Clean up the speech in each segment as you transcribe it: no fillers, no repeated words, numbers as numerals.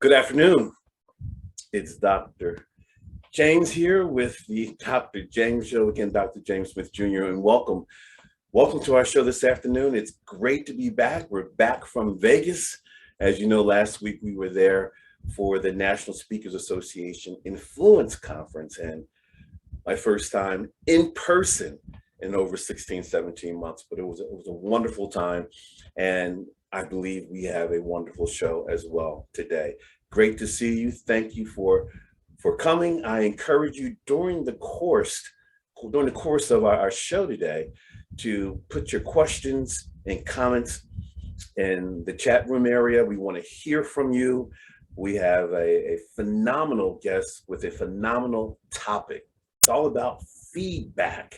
Good afternoon. It's Dr. James here with the Dr. James Show. Again, Dr. James Smith Jr. and welcome. Welcome to our show this afternoon. It's great to be back. We're back from Vegas. As you know, last week we were there for the National Speakers Association Influence Conference, and my first time in person in over 16, 17 months. But it was a wonderful time, and I believe we have a wonderful show as well today. Great to see you. Thank you for coming. I encourage you during the course of our show today to put your questions and comments in the chat room area. We want to hear from you. We have a phenomenal guest with a phenomenal topic. It's all about feedback.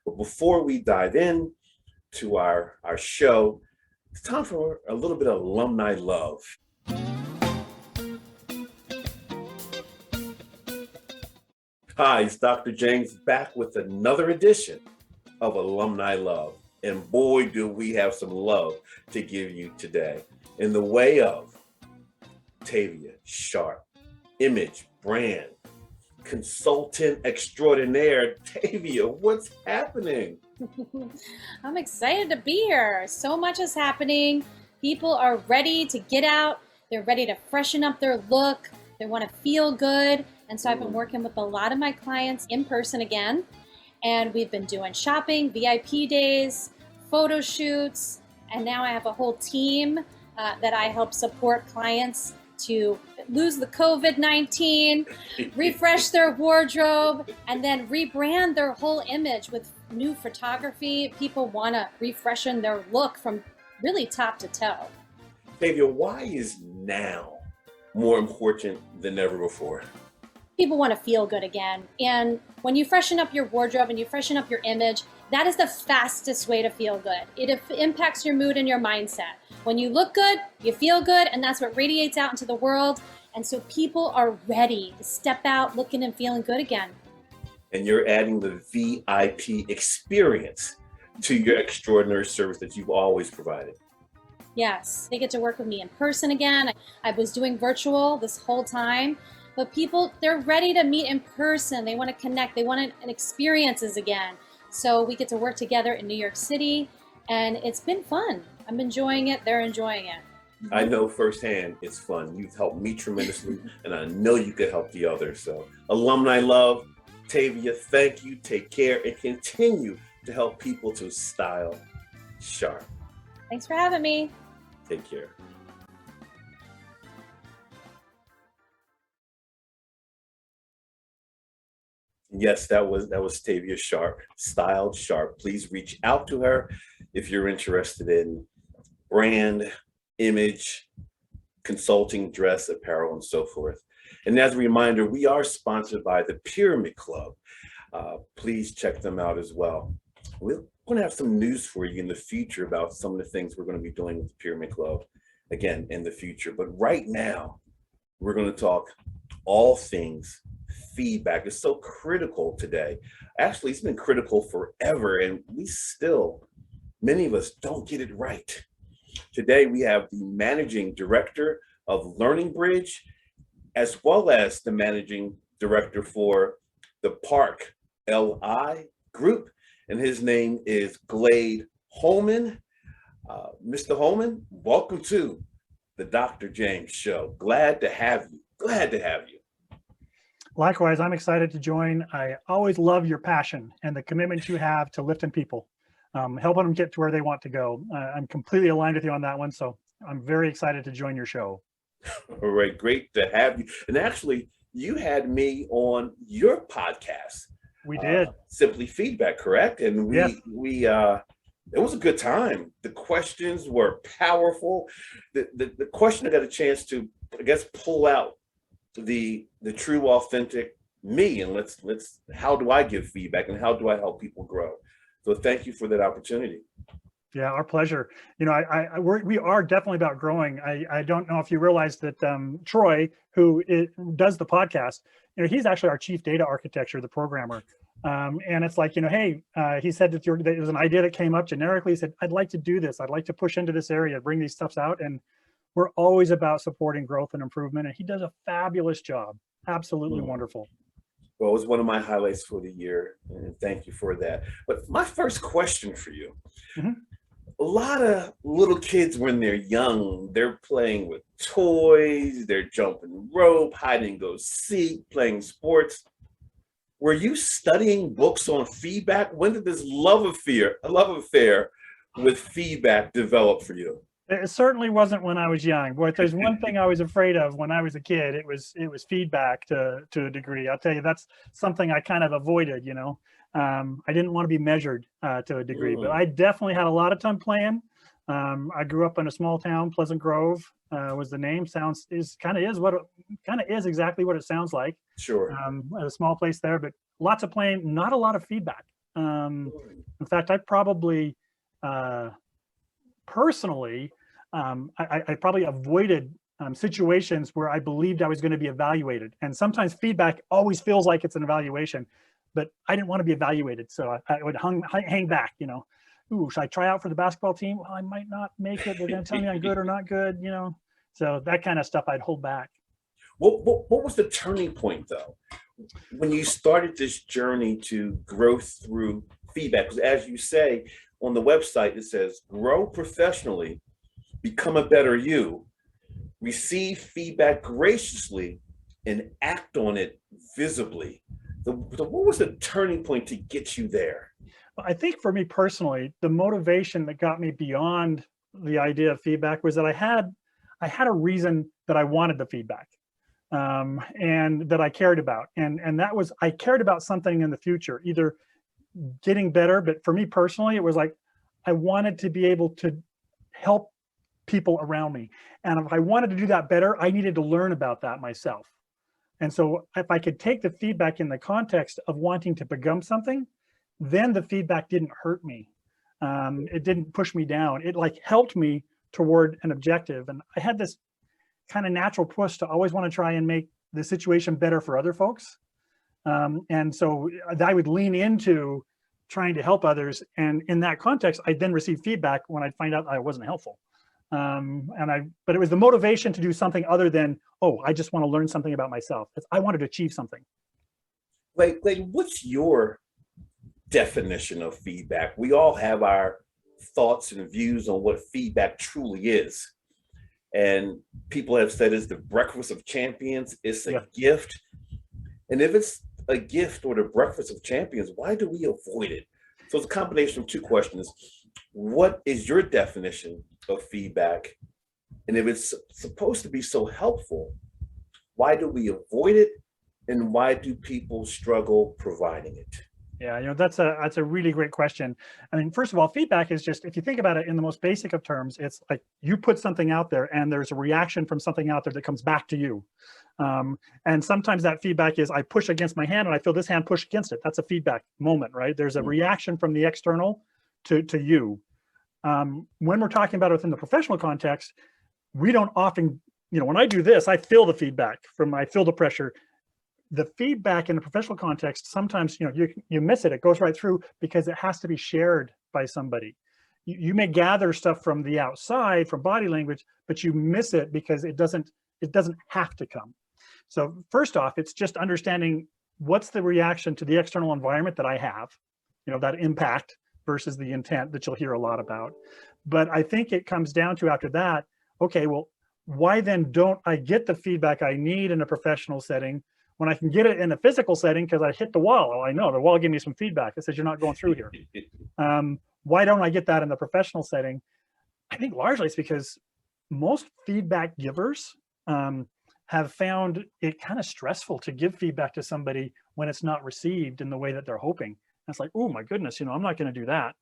But before we dive in to our show, it's time for a little bit of alumni love. Hi, it's Dr. James back with another edition of Alumni Love. And boy, do we have some love to give you today in the way of Tavia Sharp, image, brand, consultant extraordinaire. Tavia, what's happening? I'm excited to be here. So much is happening. People are ready to get out. They're ready to freshen up their look. They want to feel good. And so I've been working with a lot of my clients in person again. And we've been doing shopping, VIP days, photo shoots. And now I have a whole team that I help support clients to lose the COVID-19, refresh their wardrobe, and then rebrand their whole image with new photography. People want to refreshen their look from really top to toe. Tavia, why is now more important than ever before? People want to feel good again. And when you freshen up your wardrobe and you freshen up your image, that is the fastest way to feel good. It impacts your mood and your mindset. When you look good, you feel good, and that's what radiates out into the world. And so people are ready to step out looking and feeling good again. And you're adding the VIP experience to your extraordinary service that you've always provided. Yes, they get to work with me in person again. I was doing virtual this whole time. But people, they're ready to meet in person. They want to connect. They want experiences again. So we get to work together in New York City, and it's been fun. I'm enjoying it. They're enjoying it. I know firsthand it's fun. You've helped me tremendously, and I know you could help the others. So alumni love. Tavia, thank you. Take care and continue to help people to style sharp. Thanks for having me. Take care. Yes, that was Tavia Sharp, styled sharp. Please reach out to her if you're interested in brand, image, consulting, dress, apparel, and so forth. And as a reminder, we are sponsored by the Pyramid Club. Please check them out as well. We're going to have some news for you in the future about some of the things we're going to be doing with the Pyramid Club, again, in the future. But right now, we're going to talk all things feedback. Is so critical today. Actually, it's been critical forever, and many of us don't get it right. Today, we have the managing director of Learning Bridge, as well as the managing director for the Park LI Group, and his name is Glade Holman. Mr. Holman, welcome to the Dr. James Show. Glad to have you. Glad to have you. Likewise, I'm excited to join. I always love your passion and the commitment you have to lifting people, helping them get to where they want to go. I'm completely aligned with you on that one, so I'm very excited to join your show. All right, great to have you. And actually, you had me on your podcast. We did. Simply Feedback, correct? And Yes. It was a good time. The questions were powerful. The question I got a chance to, I guess, pull out the true, authentic me, and let's how do I give feedback and how do I help people grow? So thank you for that opportunity. Yeah, our pleasure. You know, we are definitely about growing. I don't know if you realize that Troy, who does the podcast, you know, he's actually our chief data architecture, the programmer. And it's like, you know, hey, he said that there was an idea that came up generically. He said, I'd like to do this. I'd like to push into this area, bring these stuffs out. And we're always about supporting growth and improvement, and he does a fabulous job. Absolutely wonderful. Well, it was one of my highlights for the year, and thank you for that. But my first question for you, Mhm. a lot of little kids when they're young, they're playing with toys, they're jumping rope, hide and go seek, playing sports. Were you studying books on feedback? When did this love affair with feedback develop for you? It certainly wasn't when I was young. But if there's one thing I was afraid of when I was a kid, it was feedback to a degree. I'll tell you, that's something I kind of avoided. I didn't want to be measured to a degree, but I definitely had a lot of time playing. I grew up in a small town, Pleasant Grove was the name. Kind of is exactly what it sounds like. Sure. A small place there, but lots of playing, not a lot of feedback. In fact, I probably personally, I probably avoided situations where I believed I was going to be evaluated. And sometimes feedback always feels like it's an evaluation, but I didn't want to be evaluated. So I would hang back, Ooh, should I try out for the basketball team? Well, I might not make it. They're going to tell me I'm good or not good, So that kind of stuff I'd hold back. What was the turning point, though, when you started this journey to grow through feedback? Because as you say on the website, it says, grow professionally, become a better you, receive feedback graciously, and act on it visibly. What was the turning point to get you there? I think for me personally, the motivation that got me beyond the idea of feedback was that I had a reason that I wanted the feedback, and that I cared about, and that was, I cared about something in the future, either getting better, but for me personally, it was like I wanted to be able to help people around me, and if I wanted to do that better, I needed to learn about that myself. And so if I could take the feedback in the context of wanting to become something, then the feedback didn't hurt me. It didn't push me down. It like helped me toward an objective. And I had this kind of natural push to always want to try and make the situation better for other folks. And so I would lean into trying to help others. And in that context, I then receive feedback when I'd find out I wasn't helpful. But it was the motivation to do something other than, oh, I just want to learn something about myself. I wanted to achieve something. Like, what's your definition of feedback? We all have our thoughts and views on what feedback truly is. And people have said it's the breakfast of champions, it's a gift. And if it's a gift or the breakfast of champions, why do we avoid it? So it's a combination of two questions. What is your definition of feedback? And if it's supposed to be so helpful, why do we avoid it? And why do people struggle providing it? Yeah, that's a really great question. I mean, first of all, feedback is just, if you think about it in the most basic of terms, it's like you put something out there and there's a reaction from something out there that comes back to you. And sometimes that feedback is I push against my hand and I feel this hand push against it. That's a feedback moment, right? There's a reaction from the external to you. When we're talking about it within the professional context, we don't often, when I do this, I feel the feedback I feel the pressure. The feedback in the professional context, sometimes, you miss it. It goes right through because it has to be shared by somebody. You may gather stuff from the outside, from body language, but you miss it because it doesn't have to come. So first off, it's just understanding what's the reaction to the external environment that I have, that impact versus the intent that you'll hear a lot about. But I think it comes down to, after that, okay, well, why then don't I get the feedback I need in a professional setting when I can get it in a physical setting because I hit the wall? Oh, I know the wall gave me some feedback. It says you're not going through here. Why don't I get that in the professional setting? I think largely it's because most feedback givers have found it kind of stressful to give feedback to somebody when it's not received in the way that they're hoping. And it's like, oh my goodness, I'm not going to do that.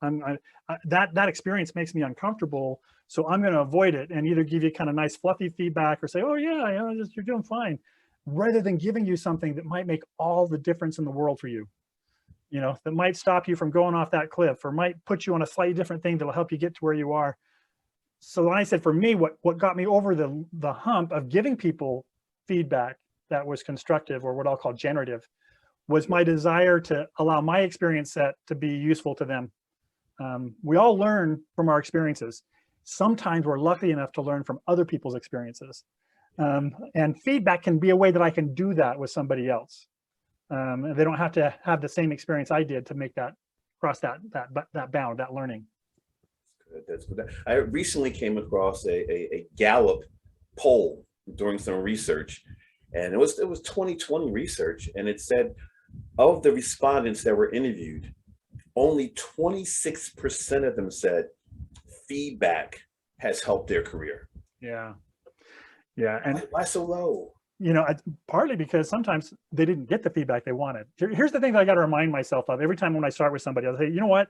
That experience makes me uncomfortable, so I'm going to avoid it and either give you kind of nice fluffy feedback or say, oh yeah, you're doing fine, rather than giving you something that might make all the difference in the world for you, that might stop you from going off that cliff or might put you on a slightly different thing that'll help you get to where you are. So when I said, for me, what got me over the hump of giving people feedback that was constructive, or what I'll call generative, was my desire to allow my experience set to be useful to them. We all learn from our experiences. sometimes we're lucky enough to learn from other people's experiences. And feedback can be a way that I can do that with somebody else. They don't have to have the same experience I did to make that cross that bound, that learning. That's good. I recently came across a Gallup poll doing some research, and it was 2020 research, and it said of the respondents that were interviewed, only 26% of them said feedback has helped their career. Yeah. And why so low? Partly because sometimes they didn't get the feedback they wanted. Here's the thing that I got to remind myself of every time when I start with somebody. I'll say, you know what?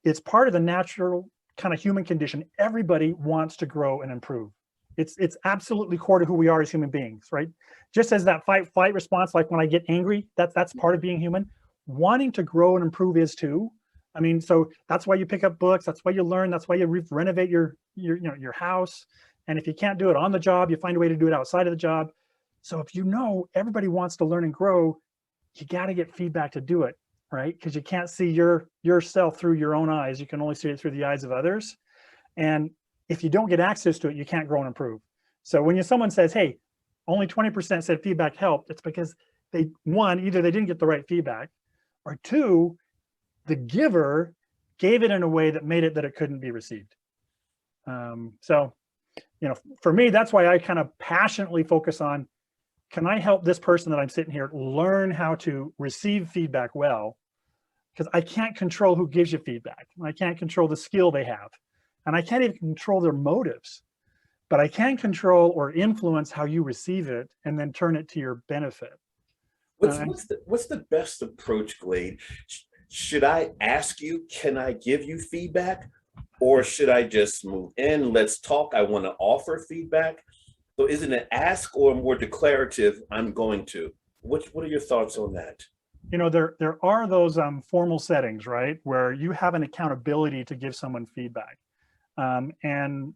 It's part of the natural kind of human condition. Everybody wants to grow and improve. It's absolutely core to who we are as human beings, right? Just as that fight response, like when I get angry, that's part of being human. Wanting to grow and improve is too. I mean, so that's why you pick up books. That's why you learn. That's why you renovate your house. And if you can't do it on the job, you find a way to do it outside of the job. So if everybody wants to learn and grow, you got to get feedback to do it, right? Because you can't see yourself through your own eyes. You can only see it through the eyes of others. And if you don't get access to it, you can't grow and improve. So when someone says, hey, only 20% said feedback helped, it's because either they didn't get the right feedback, or two, the giver gave it in a way that made it that it couldn't be received. So, for me, that's why I kind of passionately focus on, can I help this person that I'm sitting here learn how to receive feedback well? Because I can't control who gives you feedback. I can't control the skill they have. And I can't even control their motives. But I can control or influence how you receive it and then turn it to your benefit. What's the best approach, Glade? Should I ask you, can I give you feedback? Or should I just move in? Let's talk. I want to offer feedback. So is it an ask or more declarative, I'm going to? What are your thoughts on that? There are those formal settings, right, where you have an accountability to give someone feedback. And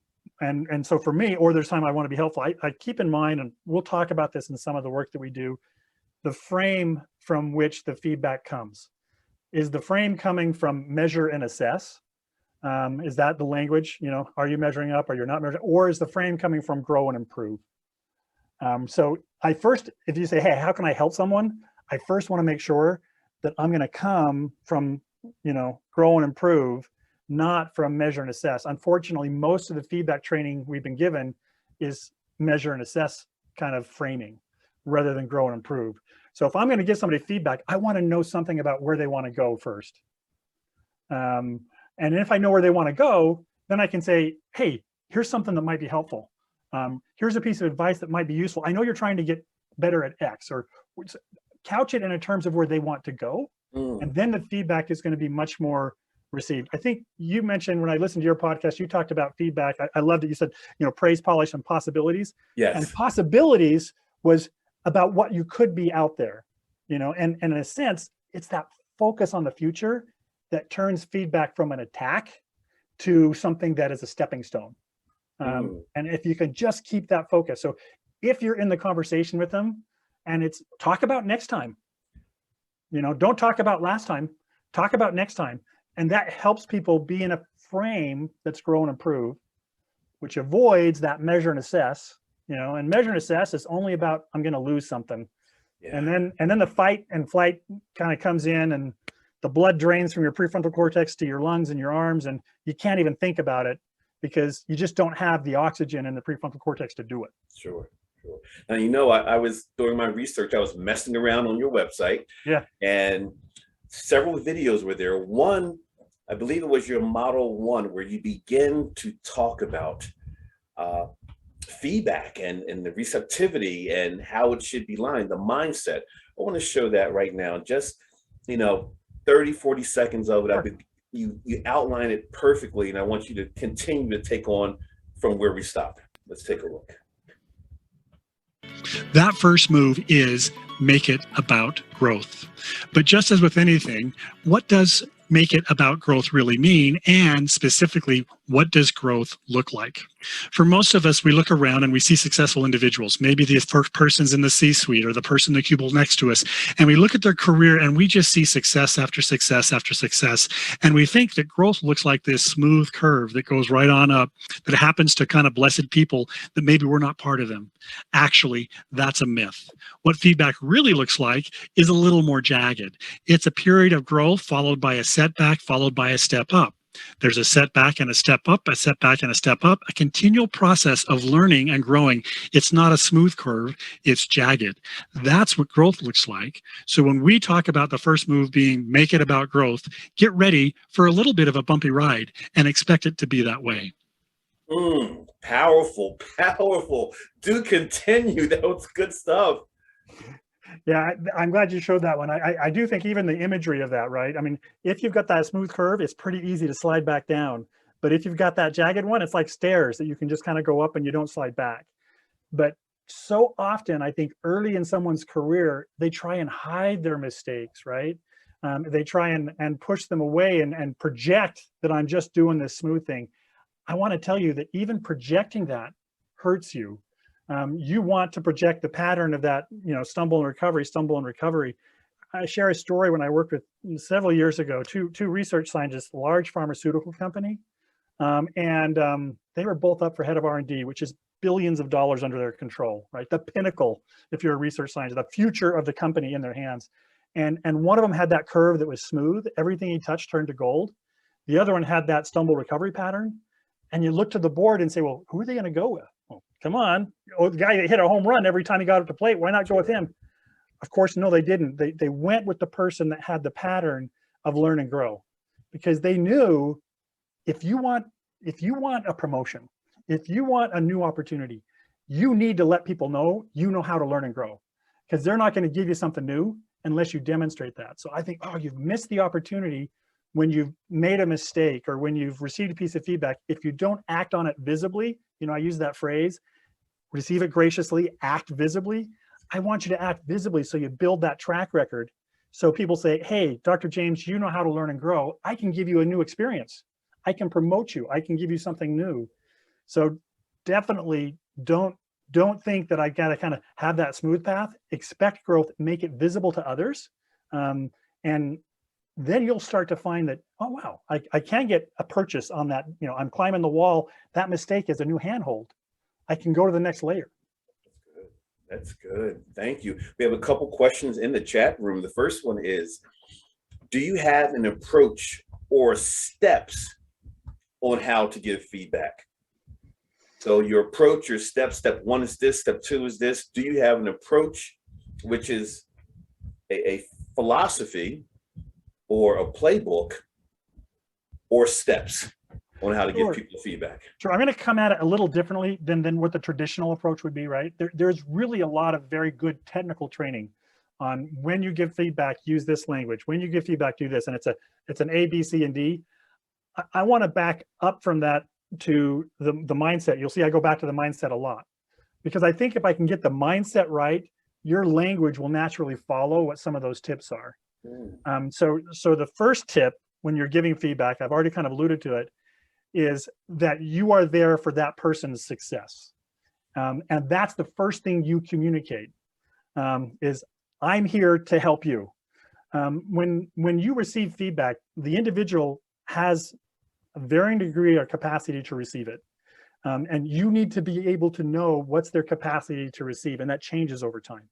so for me, or there's time I want to be helpful, I keep in mind, and we'll talk about this in some of the work that we do, the frame from which the feedback comes. Is the frame coming from measure and assess? Is that the language? Are you measuring up? Are you not measuring? Or is the frame coming from grow and improve? So if you say, hey, how can I help someone? I first want to make sure that I'm going to come from, grow and improve, not from measure and assess. Unfortunately, most of the feedback training we've been given is measure and assess kind of framing rather than grow and improve. So if I'm going to give somebody feedback, I want to know something about where they want to go first. And if I know where they want to go, then I can say, hey, here's something that might be helpful. Here's a piece of advice that might be useful. I know you're trying to get better at X, or couch it in terms of where they want to go. And then the feedback is going to be much more received. I think you mentioned when I listened to your podcast, you talked about feedback. I loved it. You said, praise, polish, and possibilities. Yes. And possibilities was about what you could be out there, and in a sense, it's that focus on the future that turns feedback from an attack to something that is a stepping stone. And if you can just keep that focus. So if you're in the conversation with them and it's talk about next time, don't talk about last time, talk about next time. And that helps people be in a frame that's grow and improve, which avoids that measure and assess, and measure and assess is only about, I'm going to lose something. Yeah. And then the fight and flight kind of comes in, and the blood drains from your prefrontal cortex to your lungs and your arms, and you can't even think about it because you just don't have the oxygen in the prefrontal cortex to do it. Sure. Now, I was doing my research, I was messing around on your website. Yeah. And several videos were there. One, I believe it was your model one, where you begin to talk about feedback and the receptivity and how it should be lined, the mindset. I want to show that right now. Just, 30, 40 seconds of it. Sure. You outline it perfectly, and I want you to continue to take on from where we stopped. Let's take a look. That first move is make it about growth. But just as with anything, what does make it about growth really mean? And specifically, What does growth look like? For most of us, we look around and we see successful individuals, maybe the first person's in the C-suite or the person in the cubicle next to us, and we look at their career and we just see success after success after success. And we think that growth looks like this smooth curve that goes right on up, that happens to kind of blessed people that maybe we're not part of them. Actually, that's a myth. What feedback really looks like is a little more jagged. It's a period of growth followed by a setback, followed by a step up. There's a setback and a step up, a setback and a step up, a continual process of learning and growing. It's not a smooth curve, it's jagged. That's what growth looks like. So when we talk about the first move being make it about growth, get ready for a little bit of a bumpy ride and expect it to be that way. Powerful, powerful. Do continue. That was good stuff. Yeah, I'm glad you showed that one. I do think even the imagery of that, right? I mean, if you've got that smooth curve, it's pretty easy to slide back down. But if you've got that jagged one, it's like stairs that you can just kind of go up and you don't slide back. But so often, I think early in someone's career, they try and hide their mistakes, right? They try and push them away and project that I'm just doing this smooth thing. I want to tell you that even projecting that hurts you. You want to project the pattern of that, stumble and recovery. I share a story when I worked with several years ago, two research scientists, a large pharmaceutical company, and they were both up for head of R&D, which is billions of dollars under their control, right? The pinnacle, if you're a research scientist, the future of the company in their hands. And one of them had that curve that was smooth. Everything he touched turned to gold. The other one had that stumble recovery pattern. And you look to the board and say, well, who are they going to go with? Well, come on. Oh, the guy that hit a home run every time he got up to plate, why not go with him? Of course, no, they didn't. They went with the person that had the pattern of learn and grow, because they knew if you want a promotion, if you want a new opportunity, you need to let people know you know how to learn and grow, because they're not going to give you something new unless you demonstrate that. So I think, you've missed the opportunity when you've made a mistake or when you've received a piece of feedback. If you don't act on it visibly, I use that phrase, receive it graciously, act visibly. I want you to act visibly so you build that track record. So people say, hey, Dr. James, you know how to learn and grow. I can give you a new experience. I can promote you. I can give you something new. So definitely don't think that I got to kind of have that smooth path. Expect growth, make it visible to others. And then you'll start to find that, oh, wow, I can get a purchase on that. I'm climbing the wall. That mistake is a new handhold. I can go to the next layer. That's good. Thank you. We have a couple questions in the chat room. The first one is, do you have an approach or steps on how to give feedback? So your approach, your steps, step one is this, step two is this. Do you have an approach, which is a philosophy or a playbook or steps on how to give people feedback? Sure. I'm going to come at it a little differently than what the traditional approach would be, right? There's really a lot of very good technical training on when you give feedback, use this language. When you give feedback, do this. And it's an A, B, C, and D. I want to back up from that to the mindset. You'll see I go back to the mindset a lot, because I think if I can get the mindset right, your language will naturally follow what some of those tips are. So the first tip when you're giving feedback, I've already kind of alluded to it, is that you are there for that person's success. And that's the first thing you communicate, is I'm here to help you. When you receive feedback, the individual has a varying degree of capacity to receive it. And you need to be able to know what's their capacity to receive, and that changes over time.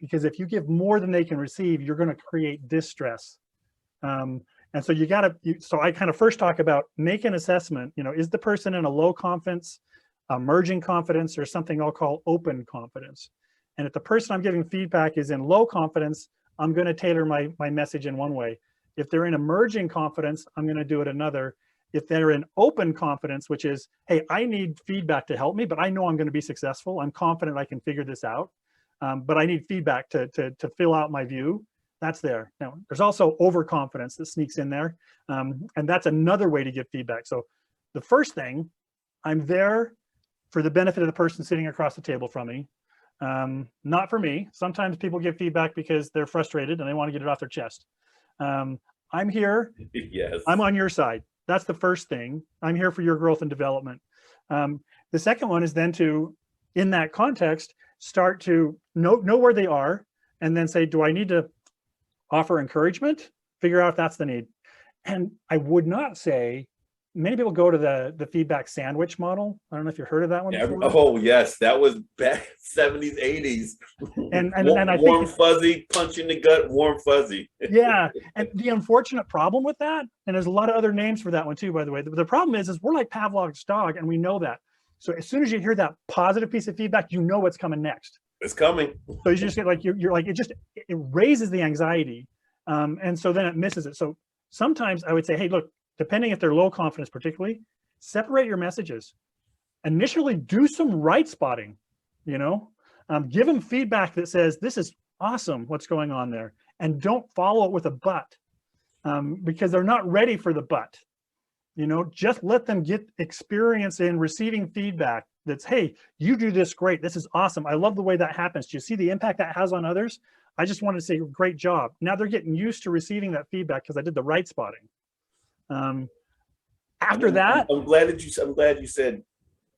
Because if you give more than they can receive, you're going to create distress. And so so I kind of first talk about make an assessment, is the person in a low confidence, emerging confidence, or something I'll call open confidence? And if the person I'm giving feedback is in low confidence, I'm going to tailor my message in one way. If they're in emerging confidence, I'm going to do it another. If they're in open confidence, which is, hey, I need feedback to help me, but I know I'm going to be successful. I'm confident I can figure this out. But I need feedback to fill out my view. That's there. Now, there's also overconfidence that sneaks in there. And that's another way to give feedback. So the first thing, I'm there for the benefit of the person sitting across the table from me, not for me. Sometimes people give feedback because they're frustrated and they want to get it off their chest. I'm here. Yes. I'm on your side. That's the first thing. I'm here for your growth and development. The second one is then to, in that context, start to know where they are, and then say, do I need to offer encouragement? Figure out if that's the need. And I would not say, many people go to the feedback sandwich model. I don't know if you've heard of that one before. Oh yes, that was back 70s, 80s. And I warm think, fuzzy, punch in the gut, warm fuzzy. yeah. And the unfortunate problem with that, and there's a lot of other names for that one too, by the way. The problem is we're like Pavlov's dog, and we know that. So as soon as you hear that positive piece of feedback, you know what's coming next. It's coming. So you just get like, you're like, it raises the anxiety. And so then it misses it. So sometimes I would say, hey, look, depending if they're low confidence, particularly, separate your messages. Initially do some right spotting, give them feedback that says, this is awesome, what's going on there. And don't follow it with a but, because they're not ready for the but. Just let them get experience in receiving feedback that's, hey, you do this great. This is awesome. I love the way that happens. Do you see the impact that has on others? I just wanted to say, great job. Now they're getting used to receiving that feedback because I did the right spotting. After that, I'm glad you said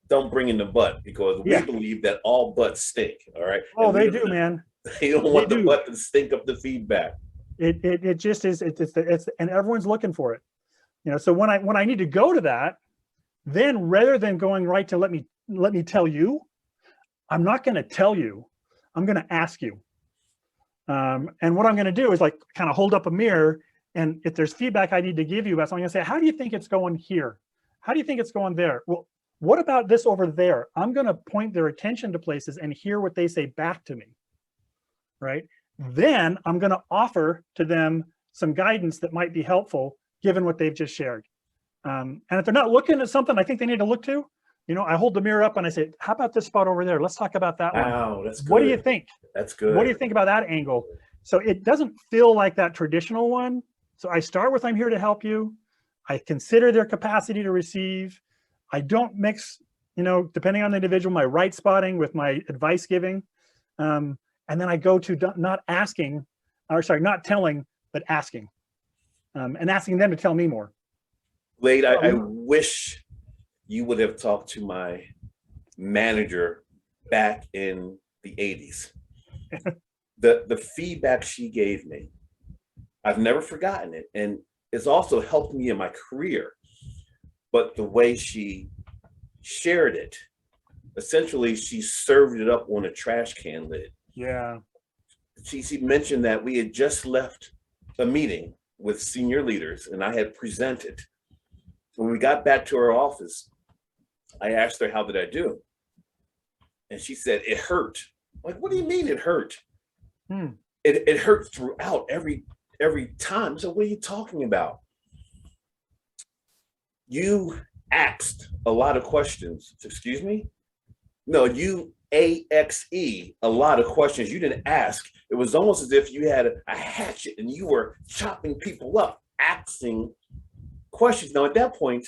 don't bring in the butt, because we believe that all butts stink. All right. Oh, they do, man. They don't want the butt to stink up the feedback. It just is. It's and everyone's looking for it. So when I need to go to that, then rather than going right to let me tell you, I'm not going to tell you. I'm going to ask you. And what I'm going to do is like kind of hold up a mirror. And if there's feedback I need to give you about something, I'm going to say, how do you think it's going here? How do you think it's going there? Well, what about this over there? I'm going to point their attention to places and hear what they say back to me, right? Then I'm going to offer to them some guidance that might be helpful given what they've just shared. And if they're not looking at something I think they need to look to, I hold the mirror up and I say, how about this spot over there? Let's talk about that one. Wow, that's good. What do you think? That's good. What do you think about that angle? So it doesn't feel like that traditional one. So I start with, I'm here to help you. I consider their capacity to receive. I don't mix, depending on the individual, my right spotting with my advice giving. And then I go to not telling, but asking. And asking them to tell me more. Glade, I wish you would have talked to my manager back in the 80s. The feedback she gave me, I've never forgotten it. And it's also helped me in my career. But the way she shared it, essentially, she served it up on a trash can lid. Yeah. She mentioned that we had just left a meeting with senior leaders and I had presented. When we got back to her office, I asked her, how did I do? And she said, it hurt. I'm like, what do you mean it hurt? It hurt throughout every time. So what are you talking about? You asked a lot of questions. Excuse me? No, you AXE a lot of questions. You didn't ask. It was almost as if you had a hatchet and you were chopping people up, asking questions. Now, at that point,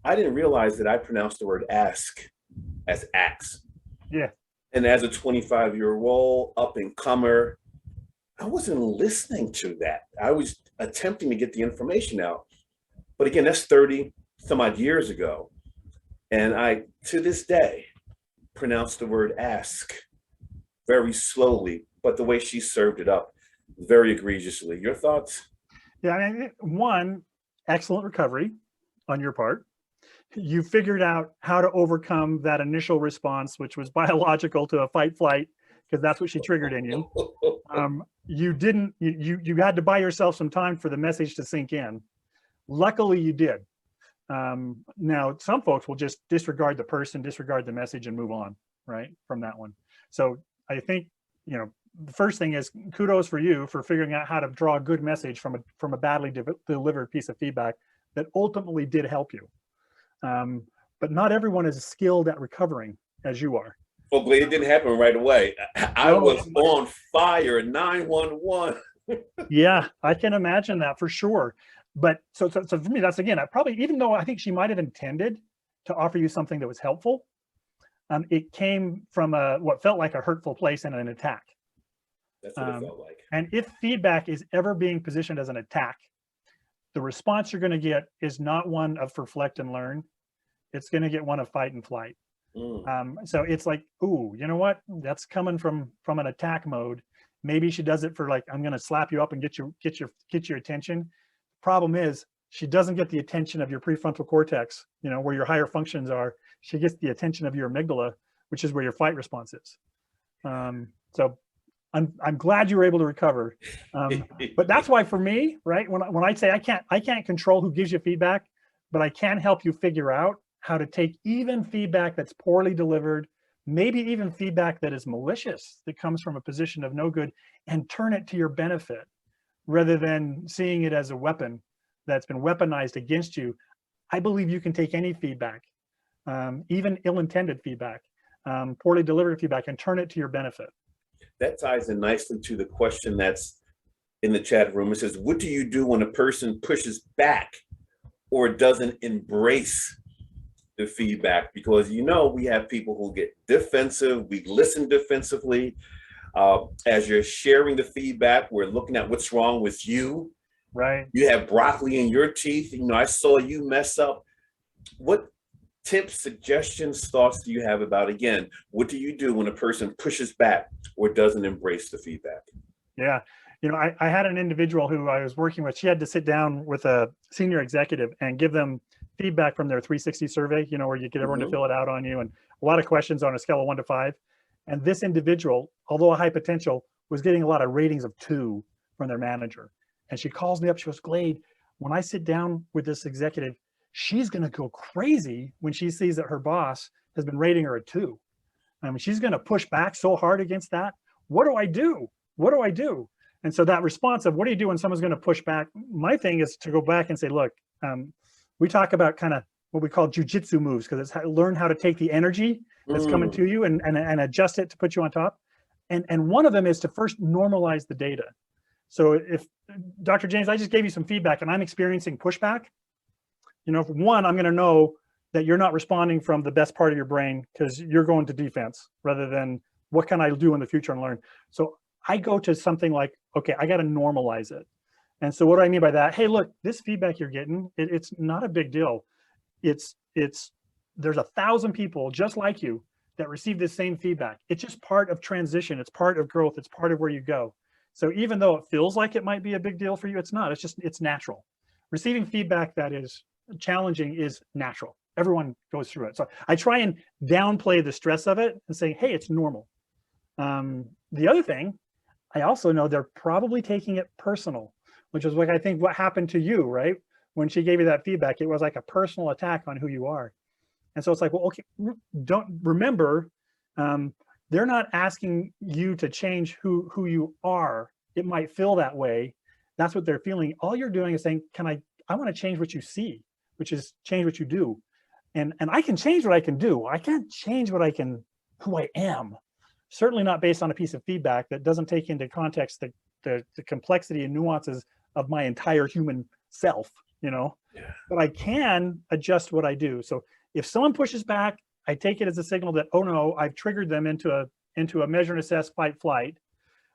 I didn't realize that I pronounced the word ask as ax. Yeah. And as a 25-year-old up-and-comer, I wasn't listening to that. I was attempting to get the information out. But again, that's 30 some odd years ago. And I, to this day, pronounce the word ask very slowly, but the way she served it up very egregiously. Your thoughts? Yeah, I mean, one, excellent recovery on your part. You figured out how to overcome that initial response, which was biological to a fight flight, because that's what she triggered in you. You had to buy yourself some time for the message to sink in. Luckily you did. Now some folks will just disregard the person, disregard the message and move on, right, from that one. So I think, the first thing is kudos for you for figuring out how to draw a good message from a badly delivered piece of feedback that ultimately did help you. But not everyone is skilled at recovering as you are. Well, Glade, it didn't happen right away. I was on fire, 911. Yeah, I can imagine that for sure. But so for me, that's again, even though I think she might have intended to offer you something that was helpful, it came from what felt like a hurtful place and an attack. That's what it felt like. And if feedback is ever being positioned as an attack, the response you're going to get is not one of reflect and learn. It's going to get one of fight and flight. So it's like, ooh, you know what? That's coming from an attack mode. Maybe she does it for like, I'm going to slap you up and get your attention. Problem is, she doesn't get the attention of your prefrontal cortex, you know, where your higher functions are. She gets the attention of your amygdala, which is where your fight response is. So I'm glad you were able to recover. But that's why for me, right, when I say I can't control who gives you feedback, but I can help you figure out how to take even feedback that's poorly delivered, maybe even feedback that is malicious, that comes from a position of no good, and turn it to your benefit, rather than seeing it as a weapon that's been weaponized against you. I believe you can take any feedback, even ill-intended feedback, poorly delivered feedback, and turn it to your benefit. That ties in nicely to the question that's in the chat room. It says, what do you do when a person pushes back or doesn't embrace the feedback? Because, you know, we have people who get defensive, we listen defensively. As you're sharing the feedback, we're looking at what's wrong with you. Right. You have broccoli in your teeth. You know, I saw you mess up. What tips, suggestions, thoughts do you have about, again, what do you do when a person pushes back or doesn't embrace the feedback? Yeah. You know, I had an individual who I was working with. She had to sit down with a senior executive and give them feedback from their 360 survey, you know, where you get everyone to fill it out on you, and a lot of questions on a scale of 1 to 5. And this individual, although a high potential, was getting a lot of ratings of 2 from their manager. And she calls me up. She goes, Glade, when I sit down with this executive, she's going to go crazy when she sees that her boss has been rating her a 2. I mean, she's going to push back so hard against that. What do I do? What do I do? And so that response of what do you do when someone's going to push back? My thing is to go back and say, look, we talk about kind of what we call jujitsu moves, because it's learn how to take the energy that's coming to you and adjust it to put you on top. And one of them is to first normalize the data. So if Dr. James, I just gave you some feedback and I'm experiencing pushback, you know, for one, I'm going to know that you're not responding from the best part of your brain because you're going to defense rather than what can I do in the future and learn. So I go to something like, okay, I got to normalize it. And so what do I mean by that? Hey, look, this feedback you're getting, it's not a big deal. There's 1,000 people just like you that receive this same feedback. It's just part of transition. It's part of growth. It's part of where you go. So even though it feels like it might be a big deal for you, it's not. It's natural. Receiving feedback that is challenging is natural. Everyone goes through it. So I try and downplay the stress of it and say, hey, it's normal. The other thing, I also know they're probably taking it personal, which is what I think what happened to you, right? When she gave you that feedback, it was like a personal attack on who you are. And so it's like, well, okay, don't remember, they're not asking you to change who you are. It might feel that way. That's what they're feeling. All you're doing is saying, I want to change what you see, which is change what you do. And I can change what I can do. I can't change who I am. Certainly not based on a piece of feedback that doesn't take into context the complexity and nuances of my entire human self, you know. Yeah. But I can adjust what I do. So if someone pushes back, I take it as a signal that, oh no, I've triggered them into a measure and assess fight flight.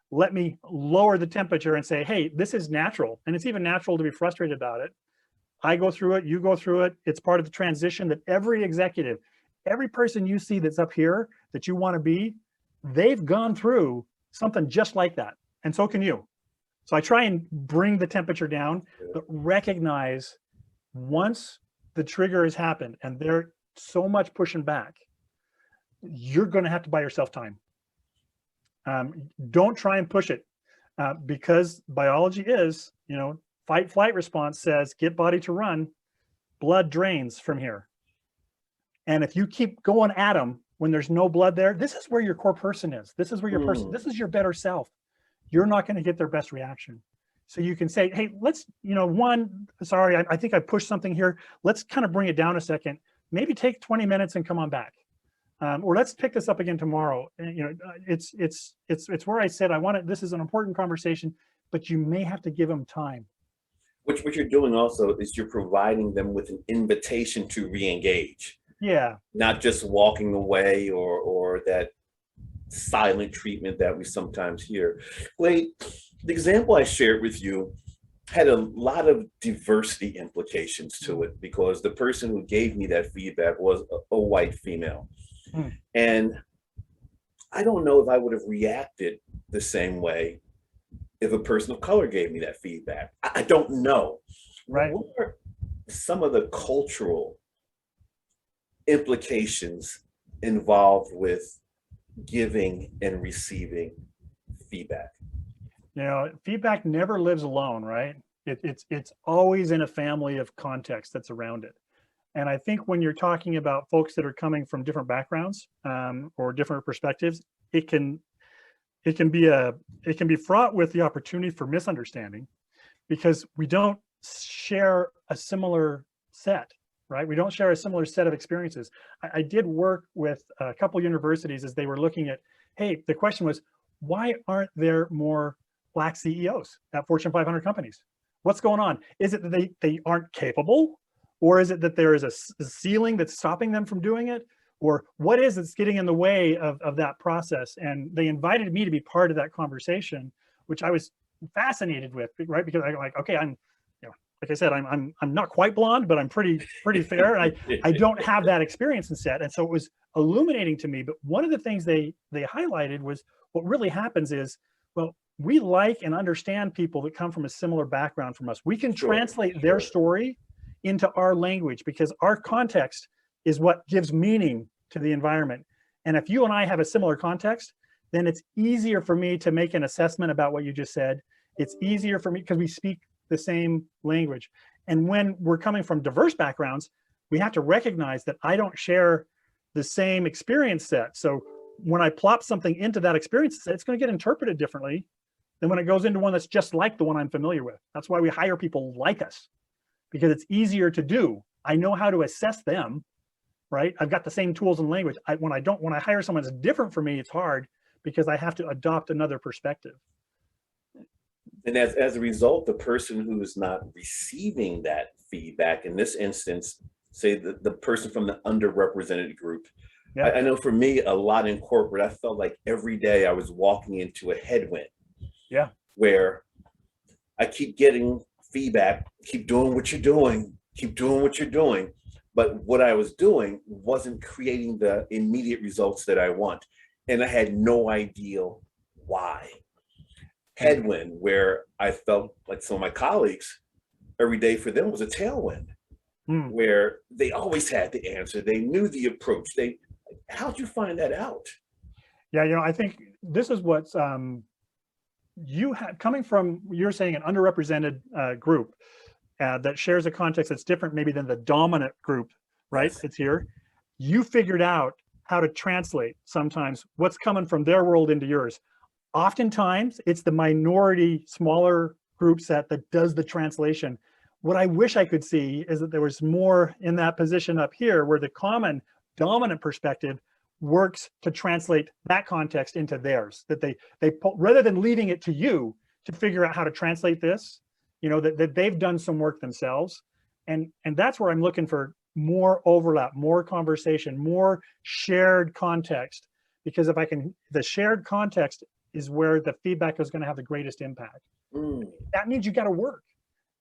Let me lower the temperature and say, hey, this is natural. And it's even natural to be frustrated about it. I go through it, you go through it. It's part of the transition that every executive, every person you see that's up here that you want to be, they've gone through something just like that. And so can you. So I try and bring the temperature down, but recognize once the trigger has happened and they're so much pushing back, you're going to have to buy yourself time. Don't try and push it because biology is, you know, fight flight response says get body to run, blood drains from here. And if you keep going at them when there's no blood there, this is where your core person is. This is where your person, this is your better self. You're not going to get their best reaction. So you can say, hey, let's, you know, sorry, I think I pushed something here. Let's kind of bring it down a second. Maybe take 20 minutes and come on back. Or let's pick this up again tomorrow. And, you know, it's where I said, this is an important conversation, but you may have to give them time. What you're doing also is you're providing them with an invitation to re-engage. Yeah. Not just walking away or that silent treatment that we sometimes hear. Glade, the example I shared with you had a lot of diversity implications to it because the person who gave me that feedback was a white female. Hmm. And I don't know if I would have reacted the same way if a person of color gave me that feedback. I don't know. Right. What are some of the cultural implications involved with giving and receiving feedback? You know, feedback never lives alone, right? It's always in a family of context that's around it. And I think when you're talking about folks that are coming from different backgrounds or different perspectives, it can be fraught with the opportunity for misunderstanding because we don't share a similar set, right? We don't share a similar set of experiences. I did work with a couple universities as they were looking at, hey, the question was, why aren't there more Black CEOs at Fortune 500 companies? What's going on? Is it that they aren't capable? Or is it that there is a ceiling that's stopping them from doing it? Or what is it's getting in the way of that process? And they invited me to be part of that conversation, which I was fascinated with, right? Because I'm like, okay, I'm, you know, like I said, I'm not quite blonde, but I'm pretty fair. And I don't have that experience in set. And so it was illuminating to me. But one of the things they highlighted was what really happens is, well, we like and understand people that come from a similar background from us. We can translate their story into our language because our context is what gives meaning to the environment. And if you and I have a similar context, then it's easier for me to make an assessment about what you just said. It's easier for me because we speak the same language. And when we're coming from diverse backgrounds, we have to recognize that I don't share the same experience set. So when I plop something into that experience set, it's going to get interpreted differently than when it goes into one that's just like the one I'm familiar with. That's why we hire people like us, because it's easier to do. I know how to assess them, right? I've got the same tools and language. When I hire someone that's different from me, it's hard because I have to adopt another perspective. And as a result, the person who is not receiving that feedback, in this instance, say the person from the underrepresented group. Yeah. I know for me, a lot in corporate, I felt like every day I was walking into a headwind. Yeah. Where I keep getting feedback, keep doing what you're doing, keep doing what you're doing. But what I was doing wasn't creating the immediate results that I want. And I had no idea why. Headwind, where I felt like some of my colleagues, every day for them was a tailwind, where they always had the answer. They knew the approach. How'd you find that out? Yeah, you know, I think this is what's you have coming from, you're saying an underrepresented group that shares a context that's different maybe than the dominant group, right? Yes. It's here. You figured out how to translate sometimes what's coming from their world into yours. Oftentimes it's the minority, smaller group set that does the translation. What I wish I could see is that there was more in that position up here where the common dominant perspective works to translate that context into theirs, that they rather than leaving it to you to figure out how to translate this, you know, that they've done some work themselves. And that's where I'm looking for more overlap, more conversation, more shared context, because if I can, the shared context is where the feedback is going to have the greatest impact. That means you got to work.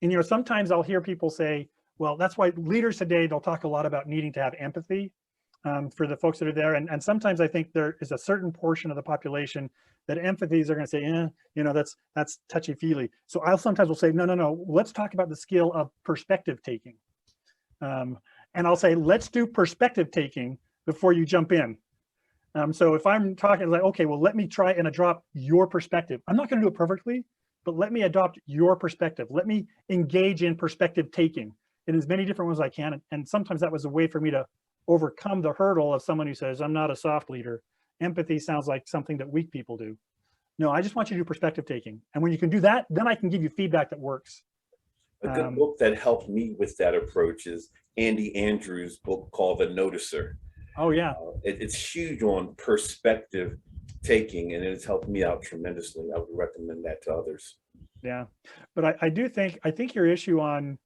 And, you know, sometimes I'll hear people say, well, that's why leaders today, they'll talk a lot about needing to have empathy for the folks that are there. And sometimes I think there is a certain portion of the population that empathies are going to say, you know, that's touchy feely. So I'll sometimes will say, no, let's talk about the skill of perspective taking. And I'll say, let's do perspective taking before you jump in. So if I'm talking like, okay, well, let me try and adopt your perspective. I'm not going to do it perfectly, but let me adopt your perspective. Let me engage in perspective taking in as many different ways as I can. And sometimes that was a way for me to overcome the hurdle of someone who says, I'm not a soft leader. Empathy sounds like something that weak people do. No, I just want you to do perspective taking. And when you can do that, then I can give you feedback that works. A good book that helped me with that approach is Andy Andrews' book called The Noticer. Oh, yeah. It's huge on perspective taking, and it's helped me out tremendously. I would recommend that to others. Yeah. But I think your issue on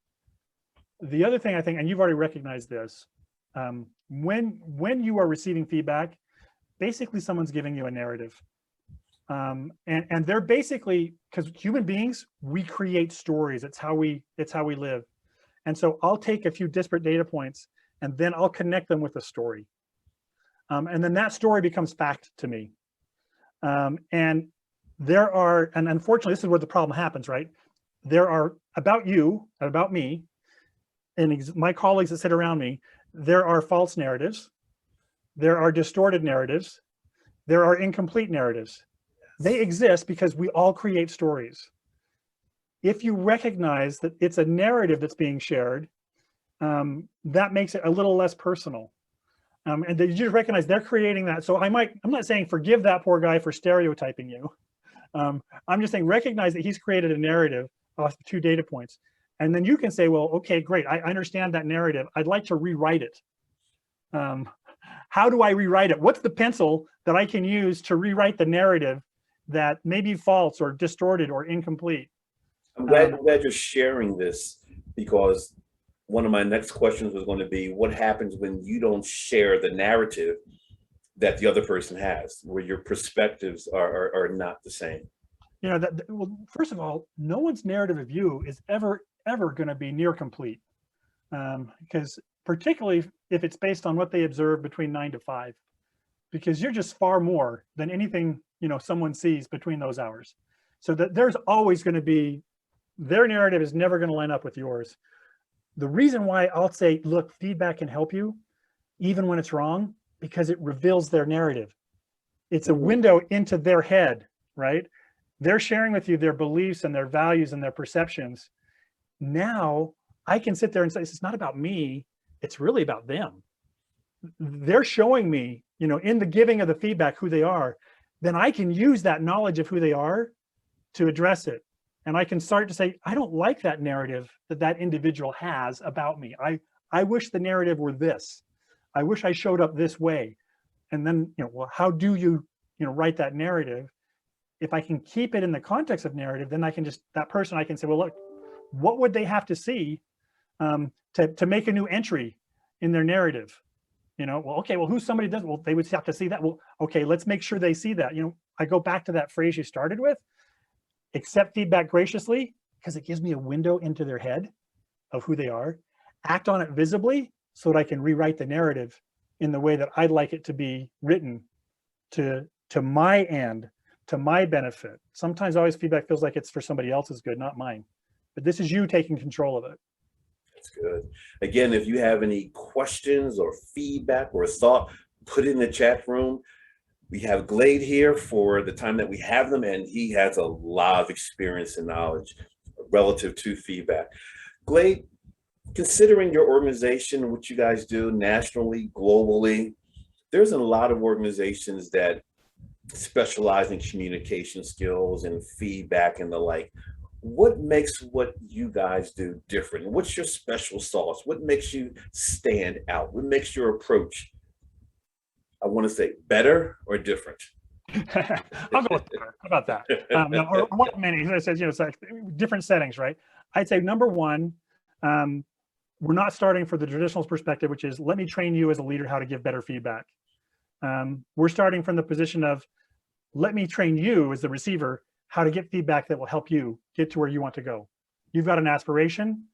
the other thing, I think, and you've already recognized this, when you are receiving feedback, basically someone's giving you a narrative. And they're basically, because human beings, we create stories. It's how we live. And so I'll take a few disparate data points and then I'll connect them with a story. And then that story becomes fact to me. And there are, and unfortunately, this is where the problem happens, right? There are, about you, about me, and my colleagues that sit around me, there are false narratives. There are distorted narratives. There are incomplete narratives. They exist because we all create stories. If you recognize that it's a narrative that's being shared, that makes it a little less personal. And you just recognize they're creating that. So I'm not saying forgive that poor guy for stereotyping you. I'm just saying recognize that he's created a narrative off 2 data points. And then you can say, well, okay, great. I understand that narrative. I'd like to rewrite it. How do I rewrite it? What's the pencil that I can use to rewrite the narrative that may be false or distorted or incomplete? I'm glad you're sharing this, because one of my next questions was going to be, what happens when you don't share the narrative that the other person has, where your perspectives are not the same? You know, well, first of all, no one's narrative of you is ever going to be near complete, because particularly if it's based on what they observe between 9 to 5, because you're just far more than anything, you know, someone sees between those hours. So that there's always going to be, their narrative is never going to line up with yours. The reason why I'll say, look, feedback can help you, even when it's wrong, because it reveals their narrative. It's a window into their head, right? They're sharing with you their beliefs and their values and their perceptions. Now I can sit there and say, it's not about me, it's really about them. They're showing me, you know, in the giving of the feedback, who they are. Then I can use that knowledge of who they are to address it. And I can start to say, I don't like that narrative that individual has about me. I wish the narrative were this. I wish I showed up this way. And then, you know, well, how do you write that narrative? If I can keep it in the context of narrative, then I can just, that person, I can say, well, look, what would they have to see to make a new entry in their narrative? You know, well, okay, well, who's somebody does, well, they would have to see that. Well, okay, let's make sure they see that. You know, I go back to that phrase you started with, accept feedback graciously, because it gives me a window into their head of who they are, act on it visibly so that I can rewrite the narrative in the way that I'd like it to be written to my end, to my benefit. Sometimes always feedback feels like it's for somebody else's good, not mine. But this is you taking control of it. That's good. Again, if you have any questions or feedback or thought, put it in the chat room. We have Glade here for the time that we have them, and he has a lot of experience and knowledge relative to feedback. Glade, considering your organization, what you guys do nationally, globally, there's a lot of organizations that specialize in communication skills and feedback and the like. What makes what you guys do different? What's your special sauce? What makes you stand out? What makes your approach, I want to say, better or different? I'll go with better. How about that? No, or one of many. It says, you know, it's like different settings, right? I'd say number one, we're not starting for the traditional perspective, which is let me train you as a leader how to give better feedback. We're starting from the position of let me train you as the receiver how to get feedback that will help you get to where you want to go. You've got an aspiration.